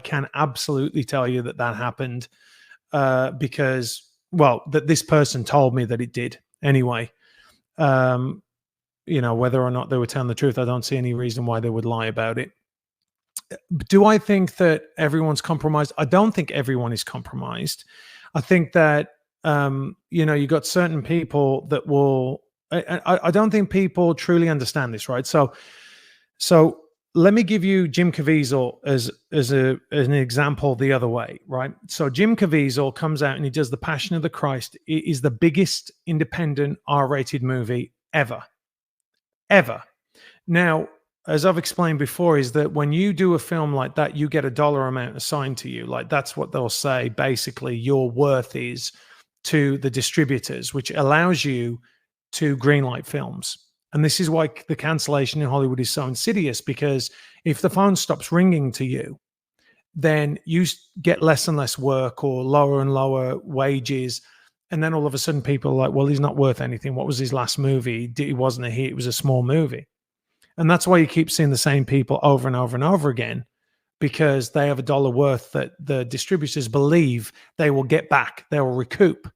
can absolutely tell you that happened because, well, that this person told me that it did anyway. Whether or not they were telling the truth, I don't see any reason why they would lie about it. Do I think that everyone's compromised? I don't think everyone is compromised. I think that you got certain people that will. I don't think people truly understand this, right? So let me give you Jim Caviezel as an example the other way, right? So Jim Caviezel comes out and he does The Passion of the Christ. It is the biggest independent R-rated movie ever. Now, as I've explained before, is that when you do a film like that, you get a dollar amount assigned to you. Like that's what they'll say. Basically, your worth is to the distributors, which allows you to greenlight films. And this is why the cancellation in Hollywood is so insidious, because if the phone stops ringing to you, then you get less and less work or lower and lower wages. And then all of a sudden people are like, well, he's not worth anything. What was his last movie? It wasn't a hit. It was a small movie. And that's why you keep seeing the same people over and over and over again, because they have a dollar worth that the distributors believe they will get back. They will recoup,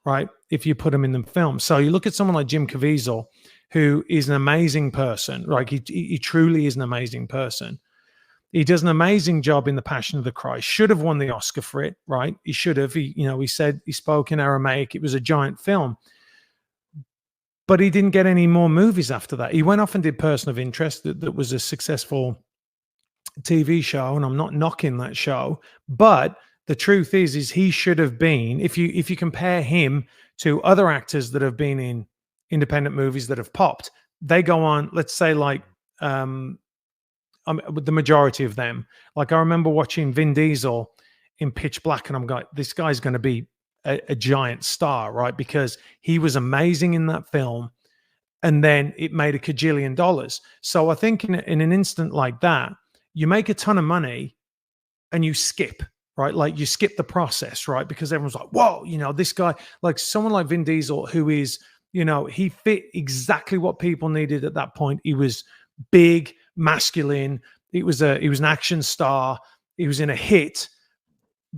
right? If you put them in the film. So you look at someone like Jim Caviezel, who is an amazing person, right? He truly is an amazing person. He does an amazing job in The Passion of the Christ. Should have won the Oscar for it, right? He should have. He said he spoke in Aramaic. It was a giant film. But he didn't get any more movies after that. He went off and did Person of Interest, that was a successful TV show, and I'm not knocking that show. But the truth is he should have been, if you compare him to other actors that have been in independent movies that have popped, they go on, let's say like the majority of them. Like I remember watching Vin Diesel in Pitch Black, and I'm going, this guy's going to be a giant star, right? Because he was amazing in that film, and then it made a cajillion dollars. So I think in an instant like that, you make a ton of money and you skip, right? Like you skip the process, right? Because everyone's like, whoa, this guy, like someone like Vin Diesel, who is, he fit exactly what people needed at that point. He was big, masculine. He was an action star. He was in a hit.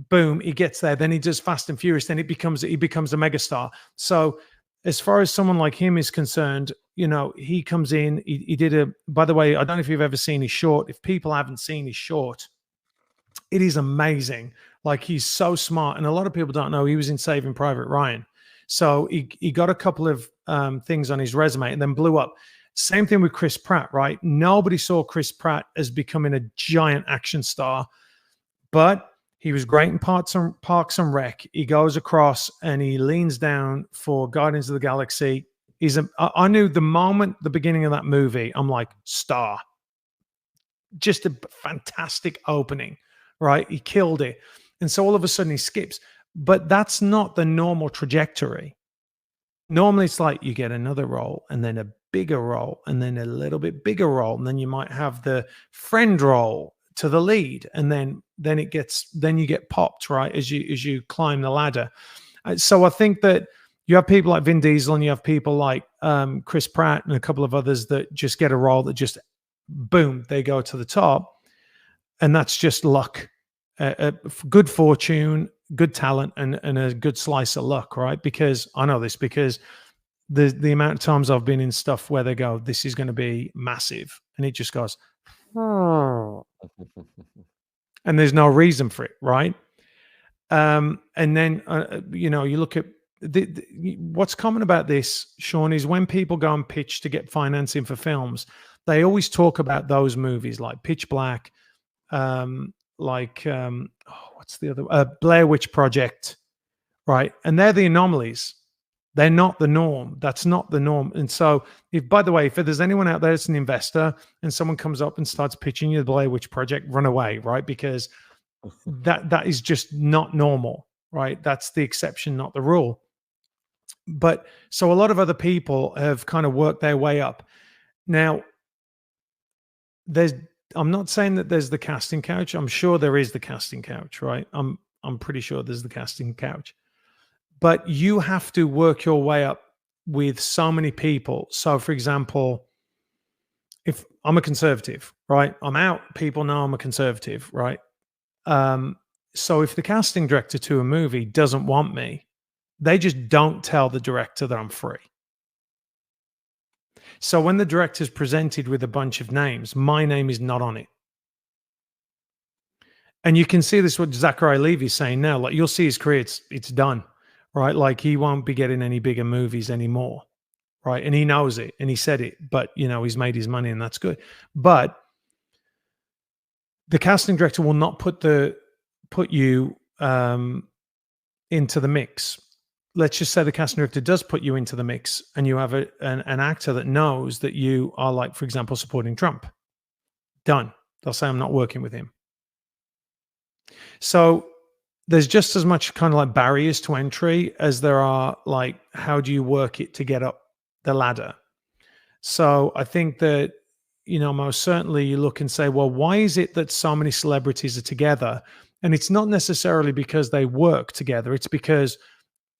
Boom, he gets there. Then he does Fast and Furious. Then he becomes a megastar. So as far as someone like him is concerned, he comes in. He did by the way, I don't know if you've ever seen his short. If people haven't seen his short, it is amazing. Like he's so smart. And a lot of people don't know he was in Saving Private Ryan. So he got a couple of things on his resume and then blew up. Same thing with Chris Pratt, right? Nobody saw Chris Pratt as becoming a giant action star, but he was great in Parks and Rec. He goes across and he leans down for Guardians of the Galaxy. I knew the beginning of that movie, I'm like, star. Just a fantastic opening, right? He killed it. And so all of a sudden he skips. But that's not the normal trajectory. Normally it's like you get another role and then a bigger role and then a little bit bigger role. And then you might have the friend role to the lead, and then you get popped, right, as you climb the ladder. So I think that you have people like Vin Diesel and you have people like Chris Pratt and a couple of others that just get a role that just boom, they go to the top, and that's just luck, good fortune, good talent, and a good slice of luck, right? Because I know this because the amount of times I've been in stuff where they go, this is going to be massive, and it just goes. And there's no reason for it, right? And then you look at what's common about this, Sean, is when people go and pitch to get financing for films, they always talk about those movies like Pitch Black, what's the other, Blair Witch Project, right? And they're the anomalies. They're not the norm. That's not the norm. And so, by the way, if there's anyone out there that's an investor and someone comes up and starts pitching you the Blair Witch Project, run away, right? Because that is just not normal, right? That's the exception, not the rule. But so a lot of other people have kind of worked their way up. Now, I'm not saying that there's the casting couch. I'm sure there is the casting couch, right? I'm pretty sure there's the casting couch. But you have to work your way up with so many people. So, for example, if I'm a conservative, right? I'm out. People know I'm a conservative, right? So if the casting director to a movie doesn't want me, they just don't tell the director that I'm free. So when the director's presented with a bunch of names, my name is not on it. And you can see this what Zachary Levi's saying now. Like, you'll see his career, it's done, right? Like, he won't be getting any bigger movies anymore, right? And he knows it, and he said it. But he's made his money, and that's good. But the casting director will not put you into the mix. Let's just say the casting director does put you into the mix, and you have an actor that knows that you are, like, for example, supporting Trump. Done. They'll say, I'm not working with him. So there's just as much kind of like barriers to entry as there are, like, how do you work it to get up the ladder? So I think that, most certainly you look and say, well, why is it that so many celebrities are together? And it's not necessarily because they work together. It's because,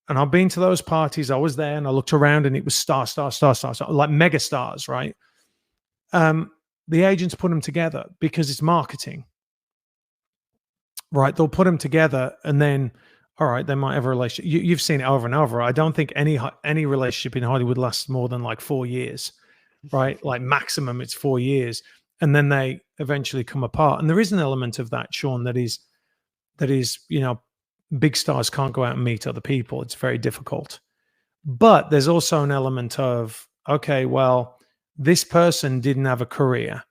and I've been to those parties, I was there and I looked around and it was star, like mega stars, right? The agents put them together because it's marketing, right? They'll put them together and then, all right, they might have a relationship. You've seen it over and over. I don't think any relationship in Hollywood lasts more than like 4 years, right? Like, maximum it's 4 years, and then they eventually come apart. And there is an element of that, Sean, that is, big stars can't go out and meet other people. It's very difficult. But there's also an element of, okay, well, this person didn't have a career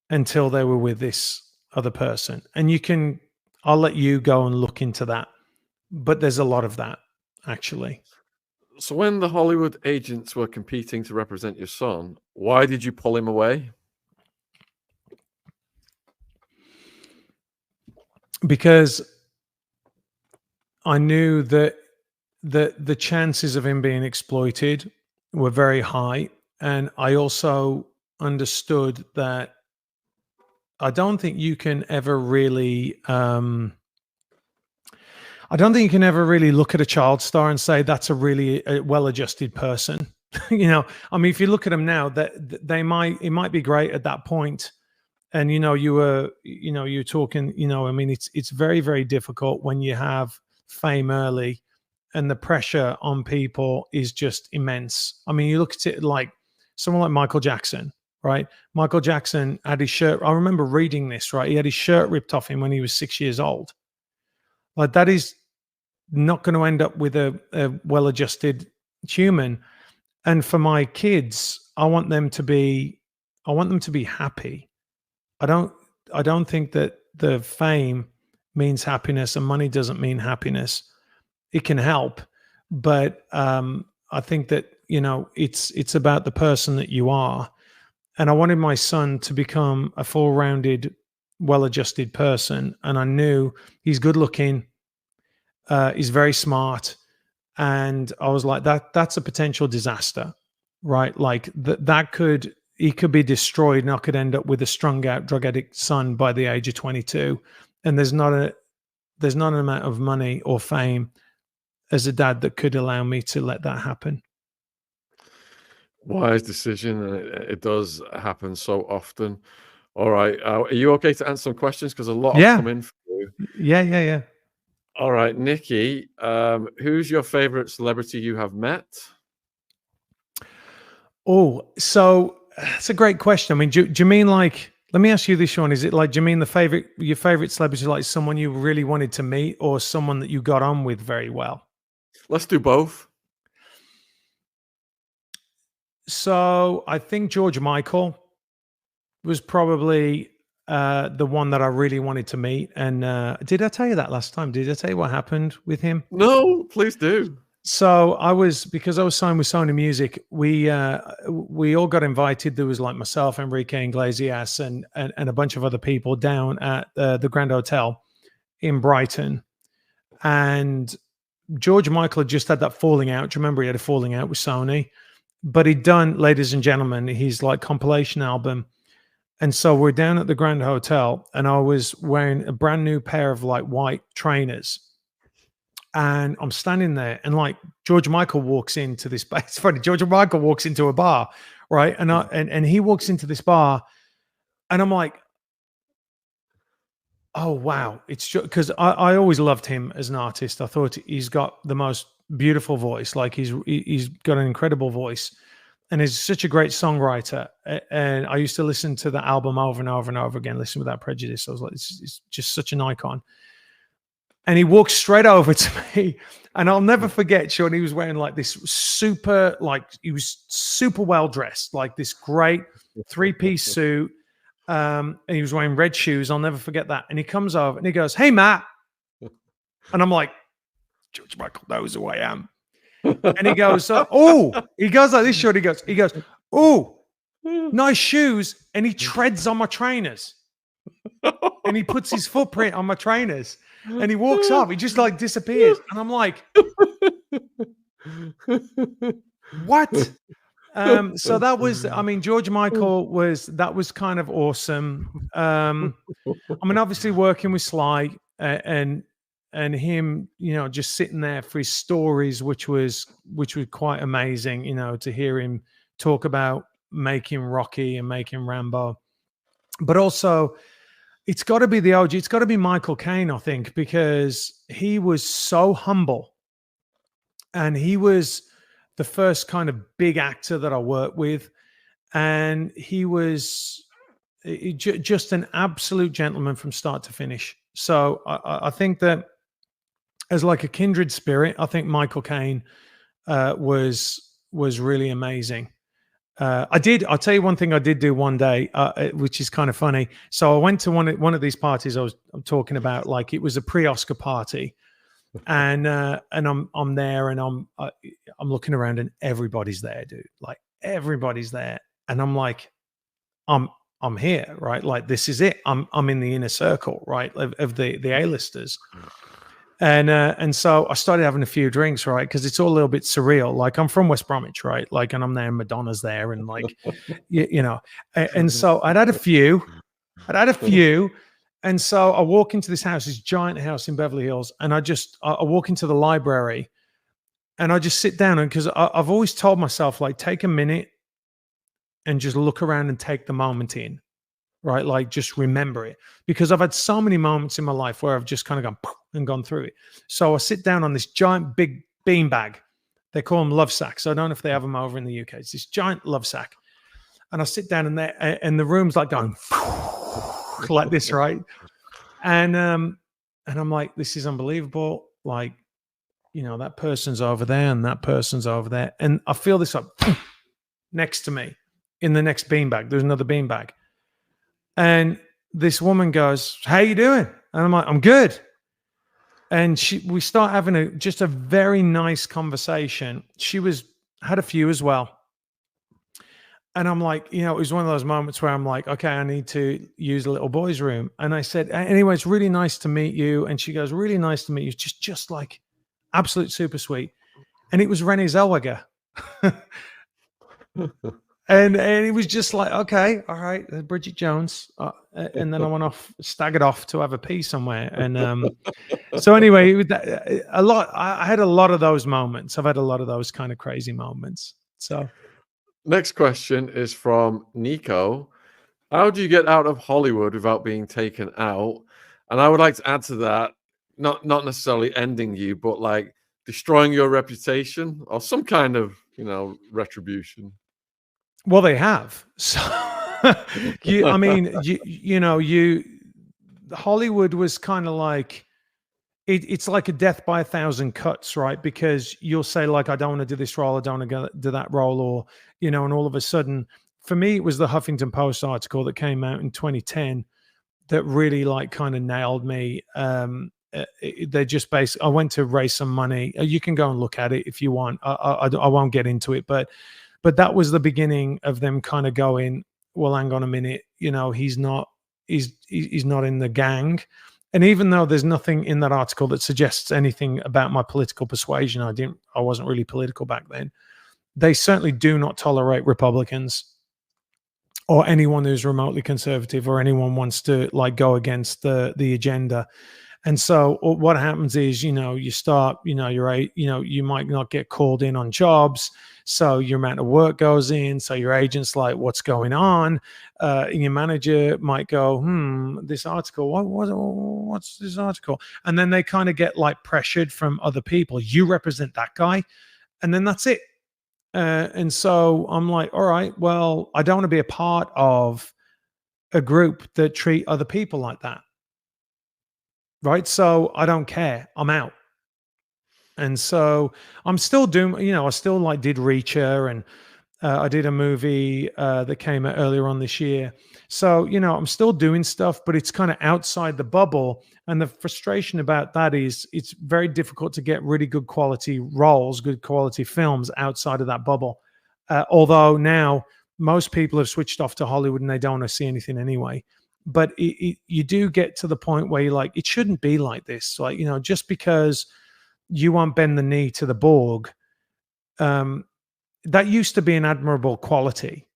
until they were with this other person. And I'll let you go and look into that. But there's a lot of that, actually. So when the Hollywood agents were competing to represent your son, why did you pull him away? Because I knew that the chances of him being exploited were very high. And I also understood that I don't think you can ever really look at a child star and say that's a really well-adjusted person. I mean, if you look at them now, that it might be great at that point. And you're talking, I mean, it's very, very difficult when you have fame early and the pressure on people is just immense. I mean, you look at it like someone like Michael Jackson, right? Michael Jackson had his shirt. I remember reading this, right? He had his shirt ripped off him when he was 6 years old. Like, that is not going to end up with a well-adjusted human. And for my kids, I want them to be happy. I don't think that the fame means happiness and money doesn't mean happiness. It can help, but I think that it's about the person that you are. And I wanted my son to become a full-rounded, well-adjusted person. And I knew he's good looking, he's very smart, and I was like, that's a potential disaster, right? Like, he could be destroyed, and I could end up with a strung out drug addict son by the age of 22. And there's not an amount of money or fame as a dad that could allow me to let that happen. Wise decision, and it does happen so often. All right, are you okay to answer some questions? Because a lot have come in for you. Yeah. All right, Nikki, who's your favorite celebrity you have met? Oh, so that's a great question. I mean, do you mean, like, let me ask you this, Sean. Is it like, do you mean your favorite celebrity, like someone you really wanted to meet or someone that you got on with very well? Let's do both. So I think George Michael was probably the one that I really wanted to meet. And did I tell you that last time? Did I tell you what happened with him? No, please do. So because I was signed with Sony Music, we all got invited. There was like myself, Enrique Iglesias, and a bunch of other people down at the Grand Hotel in Brighton. And George Michael had just had that falling out. Do you remember he had a falling out with Sony? But he'd done, Ladies and Gentlemen, his like compilation album. And so we're down at the Grand Hotel, and I was wearing a brand new pair of like white trainers. And I'm standing there, and like George Michael walks into this bar. It's funny, George Michael walks into a bar, right? And he walks into this bar, and I'm like, Oh wow, it's just because I always loved him as an artist. I thought he's got the most beautiful voice. Like he's got an incredible voice, and he's such a great songwriter. And I used to listen to the album over and over and over again. Listen Without Prejudice. I was like, it's just such an icon. And he walked straight over to me, and I'll never forget, Sean. He was wearing like this super, like he was super well dressed, like this great 3-piece suit. And he was wearing red shoes. I'll never forget that. And he comes over and he goes, "Hey, Matt." And I'm like, George Michael knows who I am. And he goes, "Oh," he goes like this, short. He goes, "Oh, nice shoes." And he treads on my trainers. And he puts his footprint on my trainers. And he walks off. He just like disappears. And I'm like, what? So that was, I mean, George Michael was kind of awesome. I mean, obviously working with Sly and him, you know, just sitting there for his stories, which was quite amazing, you know, to hear him talk about making Rocky and making Rambo. But also, it's got to be the OG. It's got to be Michael Caine, I think, because he was so humble, and he was the first kind of big actor that I worked with, and he was just an absolute gentleman from start to finish. So I think that as like a kindred spirit, I think Michael Caine was really amazing. I'll tell you one thing I did do one day, which is kind of funny. So I went to one of these parties I'm talking about, like it was a pre-Oscar party. And I'm there, and I'm looking around, and everybody's there, dude. Like everybody's there, and I'm like, I'm here, right? Like this is it. I'm in the inner circle, right, of the A-listers. And so I started having a few drinks, right, because it's all a little bit surreal. Like I'm from West Bromwich, right? Like, and I'm there, and Madonna's there, and like, you know, and so I'd had a few. And so I walk into this house, this giant house in Beverly Hills, and I walk into the library, and I just sit down, and because I've always told myself, like, take a minute and just look around and take the moment in, right? Like, just remember it, because I've had so many moments in my life where I've just kind of gone poof and gone through it. So I sit down on this giant big bean bag. They call them love sacks. I don't know if they have them over in the UK. It's this giant love sack, and I sit down in there, and the room's like going like this, right? And I'm like, this is unbelievable. Like, you know, that person's over there, and that person's over there, and I feel this like next to me in the next beanbag. There's another beanbag, and this woman goes, "How you doing?" And I'm like, "I'm good." And we start having just a very nice conversation. She had a few as well. And I'm like, you know, it was one of those moments where I'm like, okay, I need to use a little boy's room. And I said, "Anyway, it's really nice to meet you." And she goes, "Really nice to meet you." Just like absolute super sweet. And it was Renee Zellweger. and it was just like, okay, all right, Bridget Jones. And then I went off, staggered off to have a pee somewhere. And so anyway, I had a lot of those moments. I've had a lot of those kind of crazy moments. So. Next question is from Nico. How do you get out of Hollywood without being taken out? And I would like to add to that, not necessarily ending you, but like destroying your reputation or some kind of, you know, retribution. Well, they have. So, Hollywood was kind of like, it's like a death by 1,000 cuts, right? Because you'll say, like, I don't want to do this role, I don't want to do that role, or, you know, and all of a sudden, for me, it was the Huffington Post article that came out in 2010 that really, like, kind of nailed me. They just I went to raise some money. You can go and look at it if you want. I won't get into it, but that was the beginning of them kind of going, well, hang on a minute, you know, he's not in the gang. And even though there's nothing in that article that suggests anything about my political persuasion, I wasn't really political back then. They certainly do not tolerate Republicans or anyone who's remotely conservative or anyone wants to like go against the agenda. And so what happens is, you start, you might not get called in on jobs. So your amount of work goes in. So your agent's like, what's going on? And your manager might go, this article, what's this article? And then they kind of get like pressured from other people. You represent that guy. And then that's it. And so I'm like, all right, well, I don't want to be a part of a group that treat other people like that. Right. So I don't care. I'm out. And so I'm still doing, I still like did Reacher, and I did a movie that came out earlier on this year. So, I'm still doing stuff, but it's kind of outside the bubble. And the frustration about that is it's very difficult to get really good quality roles, good quality films outside of that bubble. Although now most people have switched off to Hollywood and they don't want to see anything anyway. But you do get to the point where you're like, it shouldn't be like this. Like, just because you won't bend the knee to the Borg, that used to be an admirable quality,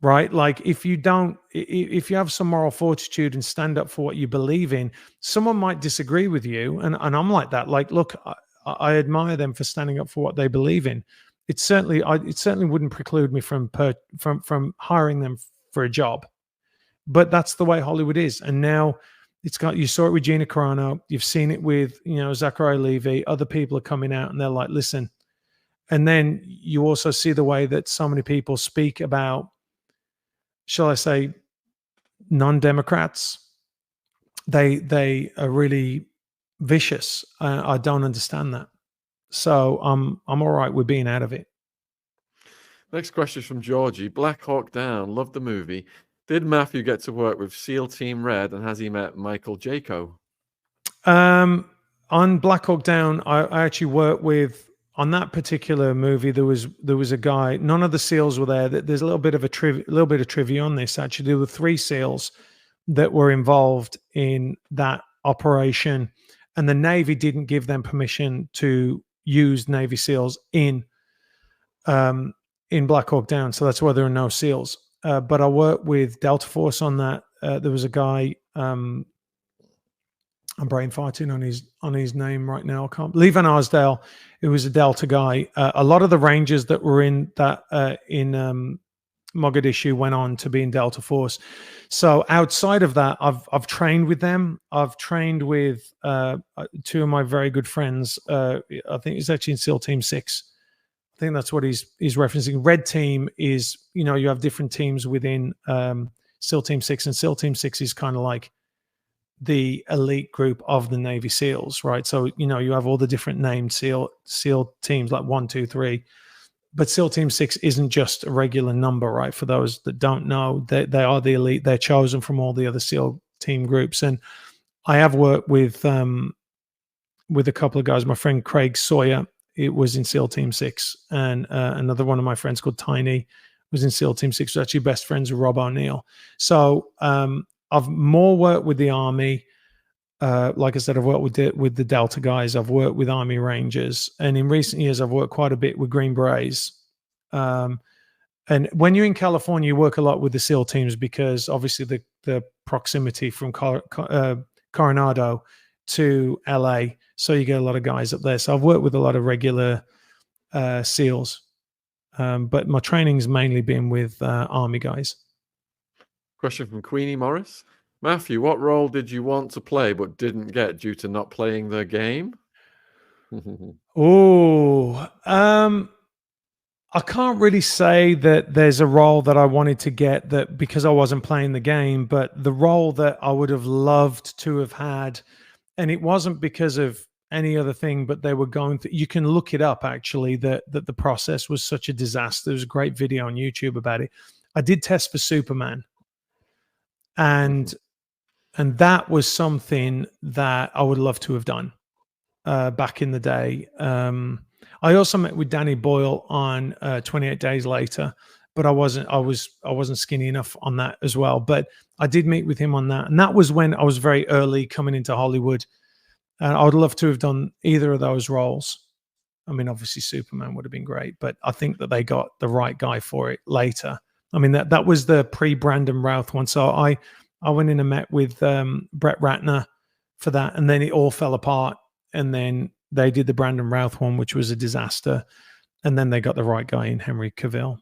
right? Like if you have some moral fortitude and stand up for what you believe in, someone might disagree with you. And I'm like that. Like, look, I admire them for standing up for what they believe in. It certainly wouldn't preclude me from hiring them for a job. But that's the way Hollywood is. And now you saw it with Gina Carano. You've seen it with, Zachary Levi. Other people are coming out and they're like, listen. And then you also see the way that so many people speak about, shall I say, non-Democrats. They are really vicious. I don't understand that. So I'm all right with being out of it. Next question is from Georgie. Black Hawk Down. Loved the movie. Did Matthew get to work with SEAL Team Red, and has he met Michael Jaco? On Black Hawk Down, I actually worked with, on that particular movie, there was a guy. None of the SEALs were there. There's a little bit of trivia on this. Actually, there were 3 SEALs that were involved in that operation, and the Navy didn't give them permission to use Navy SEALs in Black Hawk Down. So that's why there are no SEALs. But I worked with Delta Force on that. There was a guy, I'm brain farting on his name right now. Lee Van Arsdale, who was a Delta guy. A lot of the Rangers that were in that in Mogadishu went on to be in Delta Force. So outside of that, I've trained with them. I've trained with 2 of my very good friends. I think it's actually in SEAL Team 6. I think that's what he's referencing. Red Team is, you have different teams within SEAL Team 6, and SEAL Team 6 is kind of like the elite group of the Navy SEALs, right? So, you have all the different named SEAL teams like 1, 2, 3. But SEAL Team 6 isn't just a regular number, right? For those that don't know, they are the elite. They're chosen from all the other SEAL team groups. And I have worked with a couple of guys. My friend Craig Sawyer, it was in SEAL Team 6. And another one of my friends called Tiny was in SEAL Team 6, was actually best friends with Rob O'Neill. So I've more worked with the Army. Like I said, I've worked with the Delta guys. I've worked with Army Rangers. And in recent years, I've worked quite a bit with Green Berets. And when you're in California, you work a lot with the SEAL teams because obviously the proximity from Coronado to LA. So you get a lot of guys up there. So I've worked with a lot of regular SEALs. But my training's mainly been with Army guys. Question from Queenie Morris. Matthew, what role did you want to play but didn't get due to not playing the game? I can't really say that there's a role that I wanted to get that because I wasn't playing the game, but the role that I would have loved to have had, and it wasn't because of any other thing, but they were going through, you can look it up actually, that the process was such a disaster. There's a great video on YouTube about it. I did test for Superman. And that was something that I would love to have done back in the day. I also met with Danny Boyle on 28 Days Later, but I wasn't skinny enough on that as well. But I did meet with him on that, and that was when I was very early coming into Hollywood. And I would love to have done either of those roles. I mean, obviously Superman would have been great, but I think that they got the right guy for it later. I mean, that was the pre-Brandon Routh one. So I went in and met with Brett Ratner for that, and then it all fell apart. And then they did the Brandon Routh one, which was a disaster, and then they got the right guy in Henry Cavill.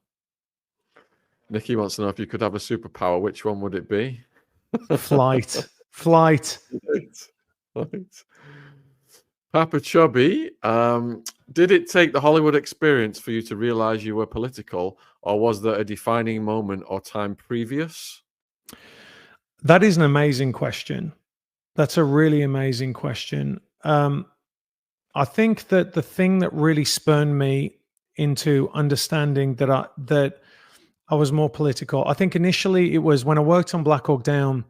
Nikki wants to know if you could have a superpower, which one would it be? Flight. Right. Papa Chubby, did it take the Hollywood experience for you to realize you were political, or was there a defining moment or time previous? That is an amazing question. That's a really amazing question. I think that the thing that really spurned me into understanding that I was more political. I think initially it was when I worked on Black Hawk Down.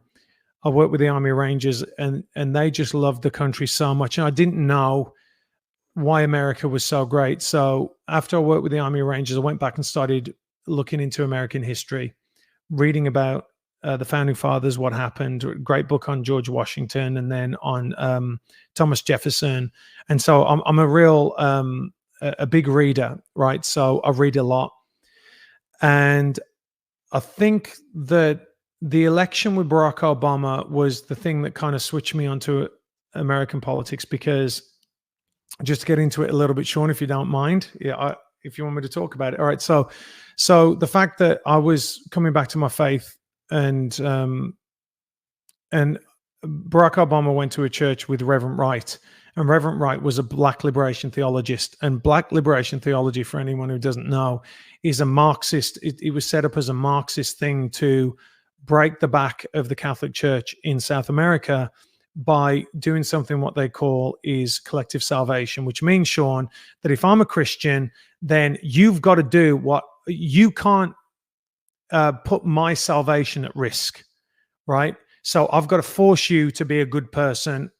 I worked with the Army Rangers, and they just loved the country so much, and I didn't know why America was so great. So after I worked with the Army Rangers, I went back and started looking into American history, reading about the founding fathers, what happened. Great book on George Washington, and then on Thomas Jefferson. And so I'm a real a big reader, right? So I read a lot, and I think that the election with Barack Obama was the thing that kind of switched me onto American politics, because just to get into it a little bit, Sean, if you don't mind, if you want me to talk about it. All right. So the fact that I was coming back to my faith, and Barack Obama went to a church with Reverend Wright, and Reverend Wright was a Black liberation theologist. And Black liberation theology, for anyone who doesn't know, is a Marxist. It was set up as a Marxist thing to break the back of the Catholic Church in South America by doing something what they call is collective salvation, which means, Sean, that if I'm a Christian, then you've got to do what you can't put my salvation at risk, right? So I've got to force you to be a good person,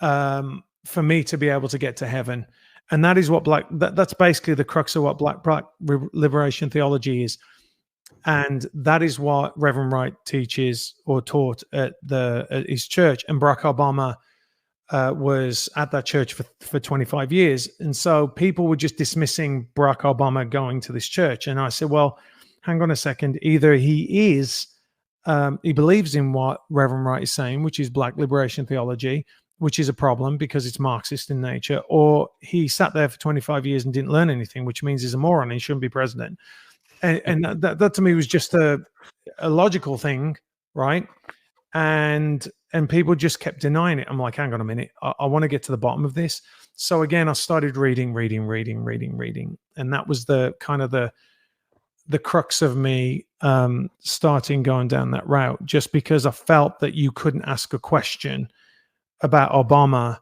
for me to be able to get to heaven. And that is what that's basically the crux of what Black liberation theology is. And that is what Reverend Wright teaches or taught at his church. And Barack Obama was at that church for 25 years. And so people were just dismissing Barack Obama going to this church. And I said, well, hang on a second. Either he believes in what Reverend Wright is saying, which is Black liberation theology, which is a problem because it's Marxist in nature, or he sat there for 25 years and didn't learn anything, which means he's a moron and he shouldn't be president. And that to me was just a logical thing, right? And people just kept denying it. I'm like, hang on a minute, I want to get to the bottom of this. So again, I started reading, and that was the kind of the crux of me starting going down that route, just because I felt that you couldn't ask a question about Obama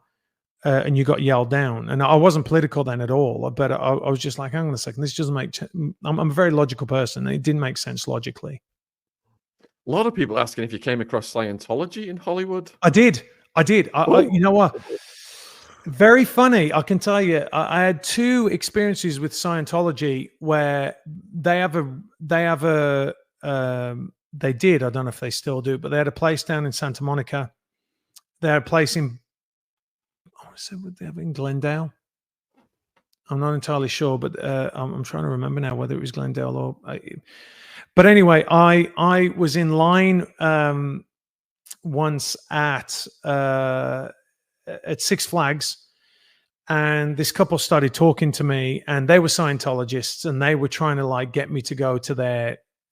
and you got yelled down. And I wasn't political then at all, but I was just like, hang on a second, this doesn't make I'm a very logical person. It didn't make sense logically. A lot of people asking if you came across Scientology in Hollywood. I did. You know what? Very funny. I can tell you, I had two experiences with Scientology where they did, I don't know if they still do, but they had a place down in Santa Monica. They had a place in, would they have in Glendale? I'm not entirely sure, but I'm trying to remember now whether it was Glendale or. But anyway, I was in line once at Six Flags, and this couple started talking to me, and they were Scientologists, and they were trying to like get me to go to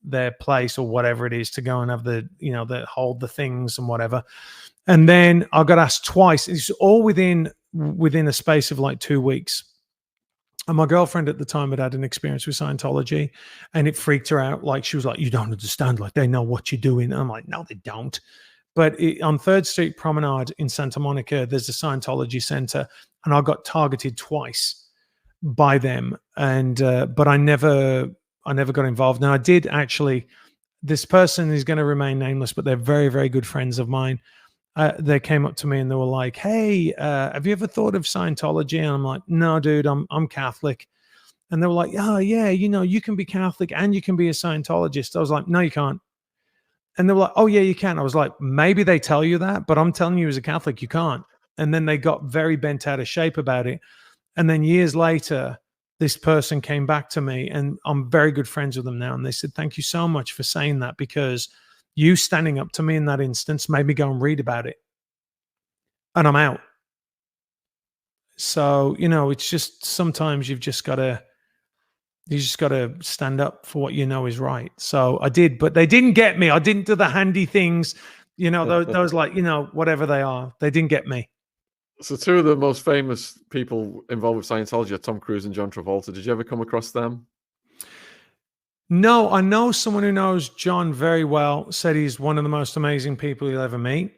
their place or whatever it is to go and have the hold the things and whatever. And then I got asked twice. It's all within a space of like 2 weeks. And my girlfriend at the time had an experience with Scientology, and it freaked her out. Like, she was like, you don't understand. Like, they know what you're doing. And I'm like, no, they don't. But on 3rd Street Promenade in Santa Monica, there's a Scientology center, and I got targeted twice by them. And but I never got involved. Now, I did actually. This person is going to remain nameless, but they're very, very good friends of mine. They came up to me and they were like, hey, have you ever thought of Scientology? And I'm like, no, dude, I'm Catholic. And they were like, oh, yeah, you can be Catholic and you can be a Scientologist. I was like, no, you can't. And they were like, oh, yeah, you can. I was like, maybe they tell you that, but I'm telling you as a Catholic, you can't. And then they got very bent out of shape about it. And then years later, this person came back to me, and I'm very good friends with them now. And they said, thank you so much for saying that, because you standing up to me in that instance made me go and read about it. and I'm out. So, it's just sometimes you just got to stand up for what you know is right. So I did, but they didn't get me. I didn't do the handy things, those like, whatever they are. They didn't get me. So two of the most famous people involved with Scientology are Tom Cruise and John Travolta. Did you ever come across them? No, I know someone who knows John very well, said he's one of the most amazing people you'll ever meet.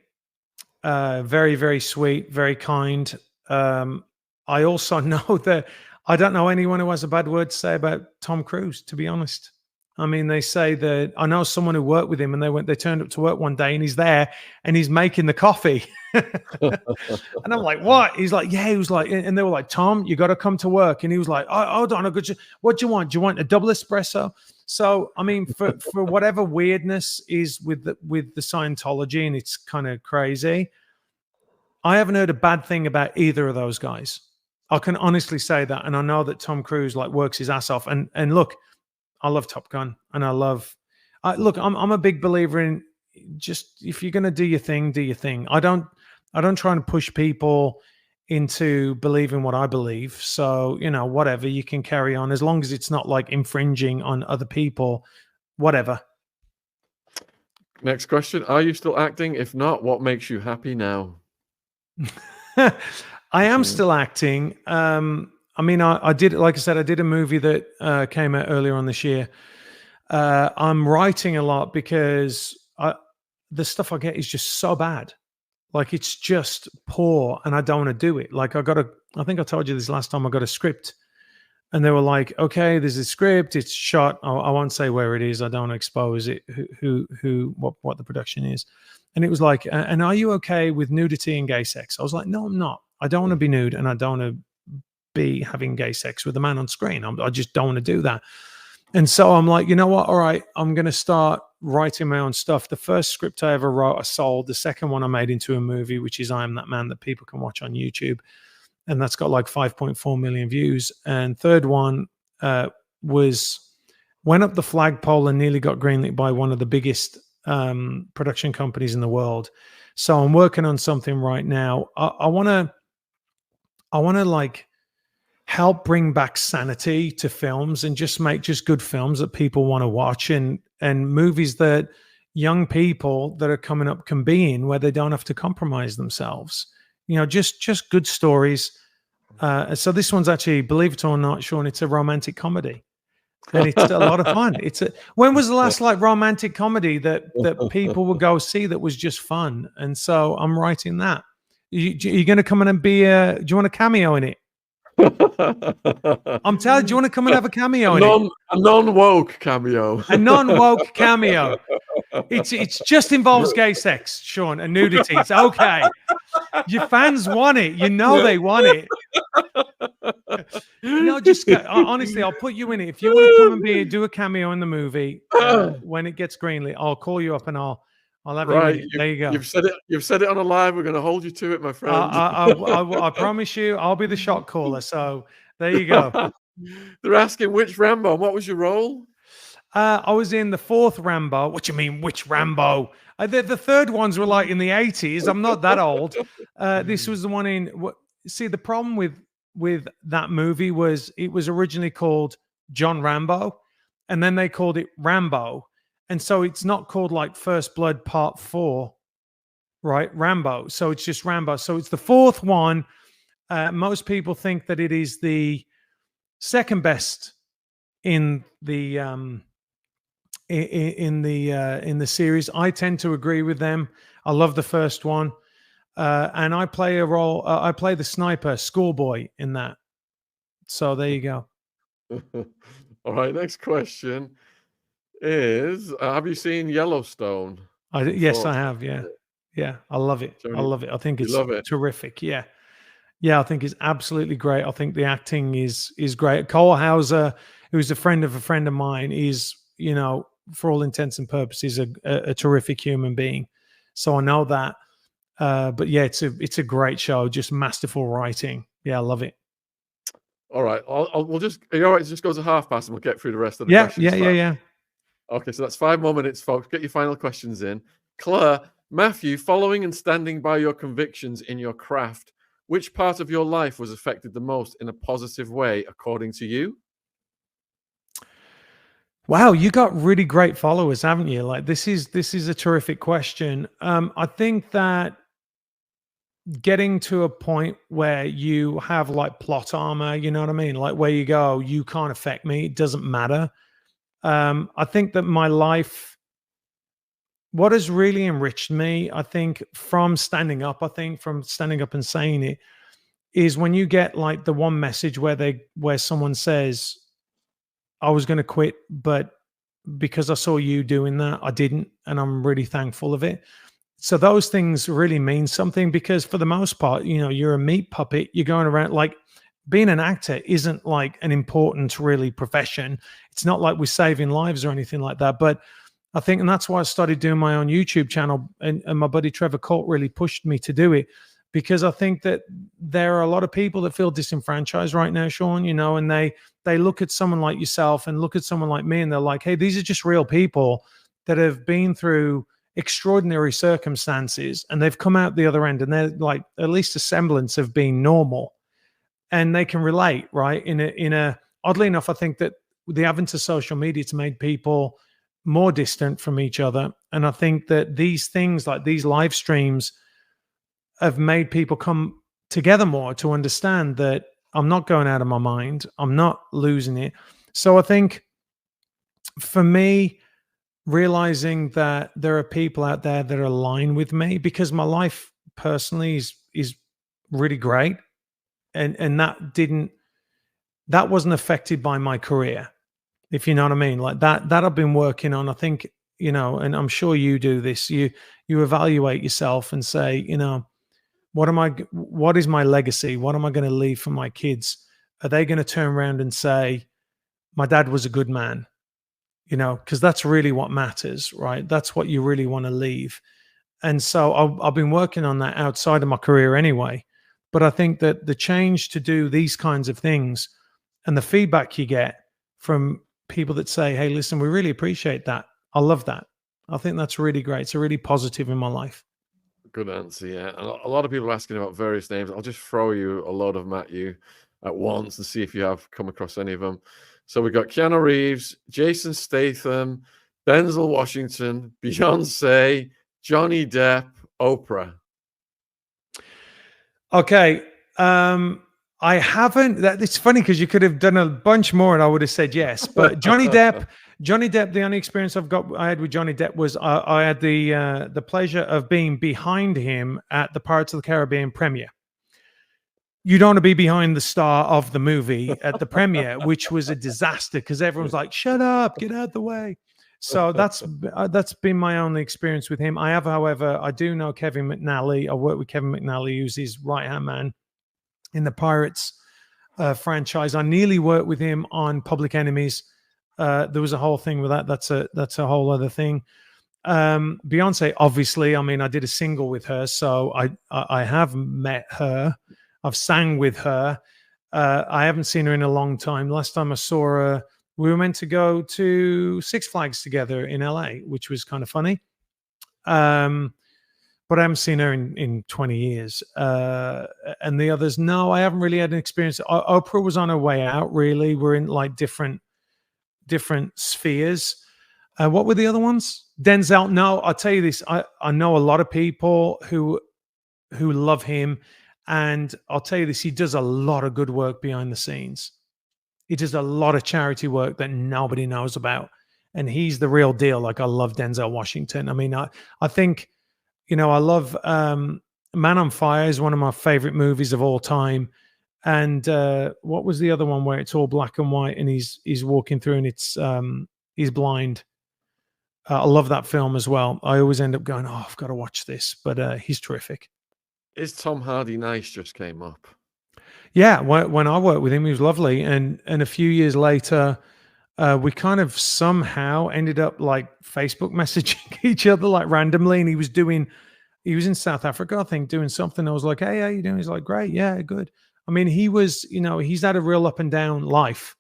Very, very sweet, very kind. I also know that I don't know anyone who has a bad word to say about Tom Cruise, to be honest. I mean, they say that I know someone who worked with him and they turned up to work one day and he's there and he's making the coffee. And I'm like, what? He's like, yeah, he was like, and they were like, Tom, you got to come to work. And he was like, oh, hold on, what do you want? Do you want a double espresso? So, I mean, for whatever weirdness is with the Scientology, and it's kind of crazy, I haven't heard a bad thing about either of those guys. I can honestly say that. And I know that Tom Cruise like works his ass off. And look, I love Top Gun and I'm a big believer in just, if you're going to do your thing, do your thing. I don't try and push people into believing what I believe. So, whatever, you can carry on as long as it's not like infringing on other people, whatever. Next question. Are you still acting? If not, what makes you happy now? I am still acting. I mean, I did, like I said, I did a movie that came out earlier on this year. I'm writing a lot because the stuff I get is just so bad. Like, it's just poor and I don't want to do it. Like, I think I told you this last time, I got a script and they were like, okay, there's a script, it's shot. I won't say where it is. I don't want to expose it, what the production is. And it was like, and are you okay with nudity and gay sex? I was like, no, I'm not. I don't want to be nude and I don't want to be having gay sex with a man on screen. I just don't want to do that. And so I'm like, you know what? All right, I'm going to start writing my own stuff. The first script I ever wrote, I sold. The second one I made into a movie, which is I Am That Man, that people can watch on YouTube. And that's got like 5.4 million views. And third one went up the flagpole and nearly got greenlit by one of the biggest production companies in the world. So I'm working on something right now. I want to like help bring back sanity to films and just make just good films that people want to watch and movies that young people that are coming up can be in, where they don't have to compromise themselves. Just good stories. So this one's actually, believe it or not, Sean, it's a romantic comedy. And it's a lot of fun. When was the last like romantic comedy that people would go see that was just fun? And so I'm writing that. You're going to come in and be do you want a cameo in it? I'm telling you, do you want to come and have a cameo in it? A non-woke cameo. A non-woke cameo. It's just involves gay sex, Sean, and nudity. It's okay. Your fans want it. They want it. Just honestly, I'll put you in it. If you want to come and do a cameo in the movie when it gets greenlit, I'll call you up and I'll have you in it. There you go. You've said it on a live. We're going to hold you to it, my friend. I promise you, I'll be the shot caller. So there you go. They're asking which Rambo. What was your role? I was in the fourth Rambo. What do you mean, which Rambo? The third ones were like in the 80s. I'm not that old. This was the one in. See, the problem with that movie was it was originally called John Rambo, and then they called it Rambo, and so it's not called like First Blood Part 4, right? Rambo. So it's just Rambo. So it's the fourth one. Most people think that it is the second best in the in the series. I tend to agree with them. I love the first one, and I play a role. I play the sniper, Schoolboy, in that. So there you go. All right. Next question is: have you seen Yellowstone? Yes, I have. Yeah, I love it. I love it. I think it's terrific. Yeah. I think it's absolutely great. I think the acting is great. Cole Hauser, who's a friend of mine, is, for all intents and purposes, a terrific human being. So I know that. But yeah, it's a great show. Just masterful writing. Yeah, I love it. All right. We'll just, are you all right? It just goes to 1/2 and we'll get through the rest of the questions. Yeah. Okay, so that's 5 more minutes, folks. Get your final questions in. Claire, Matthew, following and standing by your convictions in your craft, which part of your life was affected the most in a positive way, according to you? Wow, you got really great followers, haven't you? Like this is a terrific question. I think that getting to a point where you have like plot armor, you know what I mean? Like where you go, you can't affect me. It doesn't matter. I think that my life, what has really enriched me, I think from standing up, from standing up and saying it, is when you get like the one message where someone says, I was going to quit, but because I saw you doing that, I didn't, and I'm really thankful of it. So those things really mean something because for the most part, you're a meat puppet. You're going around like being an actor isn't like an important really profession. It's not like we're saving lives or anything like that. But I think, and that's why I started doing my own YouTube channel, and my buddy Trevor Colt really pushed me to do it because I think that there are a lot of people that feel disenfranchised right now, Sean, and they look at someone like yourself and look at someone like me and they're like, hey, these are just real people that have been through extraordinary circumstances and they've come out the other end and they're like at least a semblance of being normal and they can relate, right? In a oddly enough, I think that the advent of social media has made people more distant from each other. And I think that these things like these live streams have made people come together more to understand that I'm not going out of my mind. I'm not losing it. So I think for me, realizing that there are people out there that are aligned with me because my life personally is really great. And that wasn't affected by my career, if you know what I mean. Like that I've been working on. I think, and I'm sure you do this, you evaluate yourself and say, what is my legacy? What am I going to leave for my kids? Are they going to turn around and say, my dad was a good man? Because that's really what matters, right? That's what you really want to leave. And so I've been working on that outside of my career anyway. But I think that the change to do these kinds of things and the feedback you get from people that say, hey, listen, we really appreciate that. I love that. I think that's really great. It's a really positive in my life. Good answer, yeah. And a lot of people are asking about various names. I'll just throw you a load of Matthew at once and see if you have come across any of them. So we've got Keanu Reeves, Jason Statham, Denzel Washington, Beyonce, Johnny Depp, Oprah. Okay. I haven't. It's funny because you could have done a bunch more and I would have said yes. But Johnny Depp, the only experience I had with Johnny Depp was I had the pleasure of being behind him at the Pirates of the Caribbean premiere. You don't want to be behind the star of the movie at the premiere, which was a disaster because everyone's like, shut up, get out the way. So that's been my only experience with him. I have, however, I do know Kevin McNally. I work with Kevin McNally, who's his right-hand man in the Pirates franchise. I nearly worked with him on Public Enemies. There was a whole thing with that. That's a whole other thing. Beyonce, obviously, I mean, I did a single with her, so I have met her. I've sang with her. I haven't seen her in a long time. Last time I saw her, we were meant to go to Six Flags together in LA, which was kind of funny. But I haven't seen her in 20 years. And the others, no, I haven't really had an experience. Oprah was on her way out, really. We're in like different spheres. What were the other ones? Denzel, no, I'll tell you this. I know a lot of people who love him. And I'll tell you this, he does a lot of good work behind the scenes. He does a lot of charity work that nobody knows about. And he's the real deal. Like, I love Denzel Washington. I mean, I think, I love Man on Fire is one of my favorite movies of all time. And what was the other one where it's all black and white and he's walking through and it's he's blind? I love that film as well. I always end up going, oh, I've got to watch this. But he's terrific. Is Tom Hardy nice just came up? Yeah, when I worked with him, he was lovely. And a few years later, we kind of somehow ended up like Facebook messaging each other like randomly. And he was in South Africa, I think, doing something. I was like, hey, how you doing? He's like, great. Yeah, good. I mean, he was, he's had a real up and down life.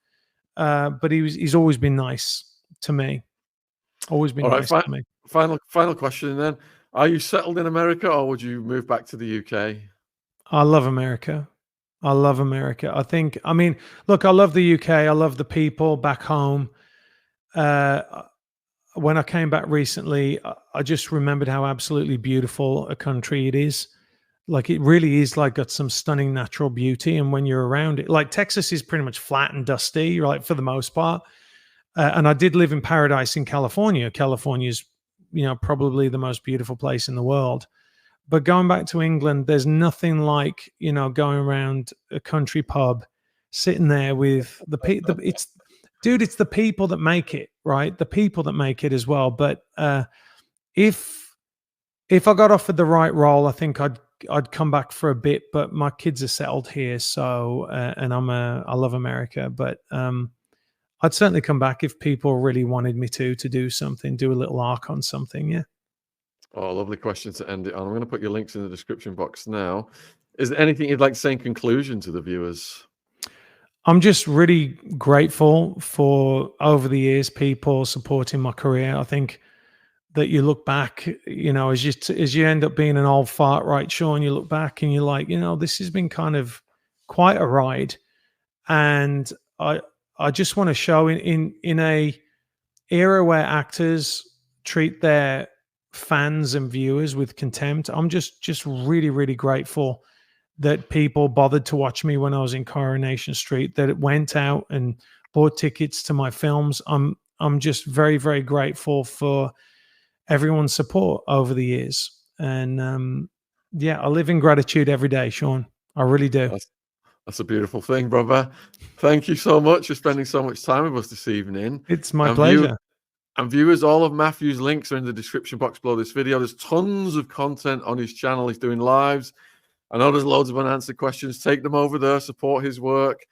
But he's always been nice to me. Always been nice to me. Final question then. Are you settled in America, or would you move back to the UK? I love America. I love America. I mean, look, I love the UK. I love the people back home. Uh, when I came back recently, I just remembered how absolutely beautiful a country it is. Like it really is like got some stunning natural beauty. And when you're around it, like Texas is pretty much flat and dusty, right, for the most part. And I did live in Paradise in California. California's, probably the most beautiful place in the world. But going back to England, there's nothing like, going around a country pub, sitting there with the people. It's the people that make it, right? The people that make it as well. But if I got offered the right role, I think I'd come back for a bit. But my kids are settled here, so and I love America. But I'd certainly come back if people really wanted me to do something, do a little arc on something. Yeah. Oh, lovely question to end it on. I'm going to put your links in the description box now. Is there anything you'd like to say in conclusion to the viewers? I'm just really grateful for over the years people supporting my career. I think that you look back, as you end up being an old fart, right, Sean? You look back and you're like, this has been kind of quite a ride, and I just want to show in a era where actors treat their fans and viewers with contempt. I'm just really, really grateful that people bothered to watch me when I was in Coronation Street, that it went out and bought tickets to my films. I'm just very, very grateful for everyone's support over the years. And I live in gratitude every day, Sean. I really do. That's a beautiful thing, brother. Thank you so much for spending so much time with us this evening. It's my pleasure. And viewers, all of Matthew's links are in the description box below this video. There's tons of content on his channel. He's doing lives. I know there's loads of unanswered questions. Take them over there, support his work.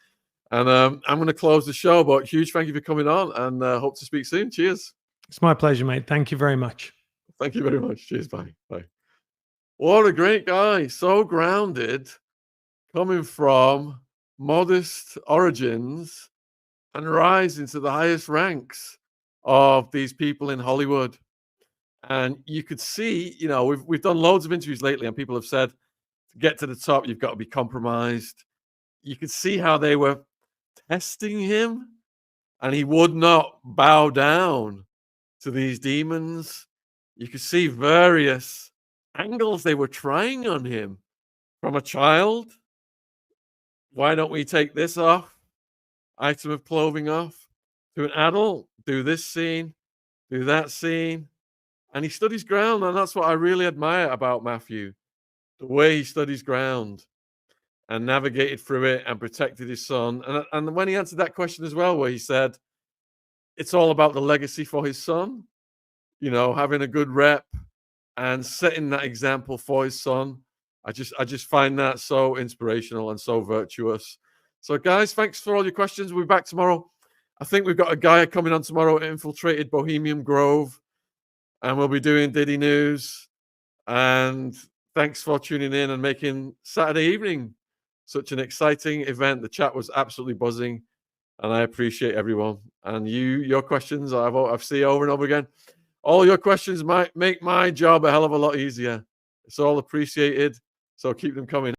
And I'm going to close the show, but huge thank you for coming on, and hope to speak soon. Cheers. It's my pleasure, mate. Thank you very much. Thank you very much. Cheers. Bye. Bye. What a great guy. So grounded, coming from modest origins and rising to the highest ranks of these people in Hollywood. And you could see, we've done loads of interviews lately, and people have said, to get to the top, you've got to be compromised. You could see how they were testing him, and he would not bow down to these demons. You could see various angles they were trying on him. From a child, why don't we take this off? Item of clothing off. To an adult, do this scene, do that scene. And he stood his ground, and that's what I really admire about Matthew. The way he stood his ground and navigated through it and protected his son. And when he answered that question as well, where he said, it's all about the legacy for his son, having a good rep and setting that example for his son. I just find that so inspirational and so virtuous. So guys, thanks for all your questions. We'll be back tomorrow. I think we've got a guy coming on tomorrow, Infiltrated Bohemian Grove, and we'll be doing Diddy News. And thanks for tuning in and making Saturday evening such an exciting event. The chat was absolutely buzzing, and I appreciate everyone. And your questions, I've seen over and over again. All your questions might make my job a hell of a lot easier. It's all appreciated, so keep them coming.